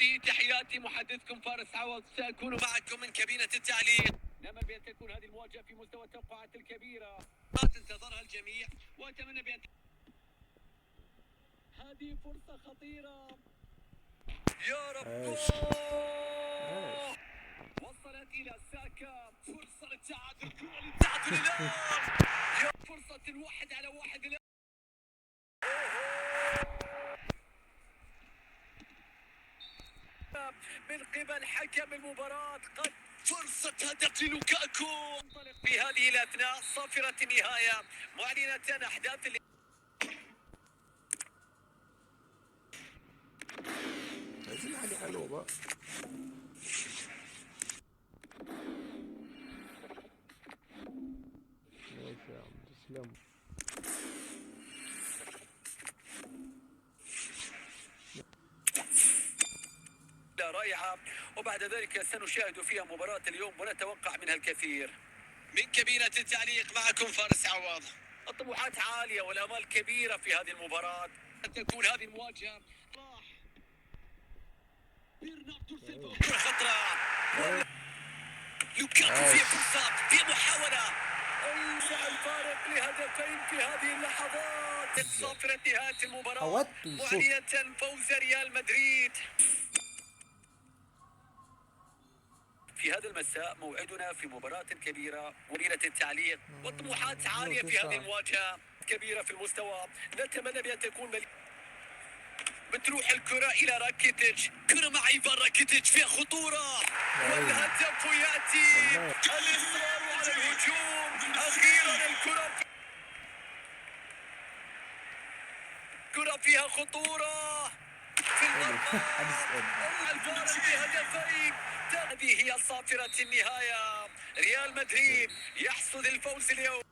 هذه تحياتي محدثكم فارس عوض، سأكون معكم من كابينة التعليق. نأمل بأن تكون هذه المواجهة في مستوى التوقعات الكبيرة، ما تنتظرها الجميع، وأتمنى بأن هذه فرصة خطيرة. يا رب، وصلت إلى ساكا، فرصة للتعادل، كرة للتعادل الآن، فرصة 1-1 الآن. من قبل حكم المباراة، قد فرصة هدف للوكاكو. انطلق في هذه الأثناء صافرة النهاية، معلنة أحداث عايزين حاجة حلوة بقى. ماشي يا عم، تسلم. رائعة، وبعد ذلك سنشاهد فيها مباراة اليوم ونتوقع منها الكثير. من كابينة التعليق معكم فارس عوض. الطموحات عالية والآمال كبيرة في هذه المباراة. تكون هذه المواجهة كرة خطرة، لوكاكو في فرصة، في محاولة، أوسع الفارق لهدفين في هذه اللحظات. صافرة نهاية المباراة، معلنة فوز ريال مدريد. في هذا المساء موعدنا في مباراة كبيرة، كابينة التعليق والطموحات عالية في هذه المواجهة، كبيرة في المستوى. نتمنى بأن تكون بتروح الكرة إلى راكيتيتش، كرة مع إيفان راكيتيتش فيها خطورة، والهدف يأتي. الإصرار على الهجوم، أخيرا الكرة فيها خطورة في المرمى، الفارق بهدفين. هذه هي صافرة النهاية، ريال مدريد يحصد الفوز اليوم.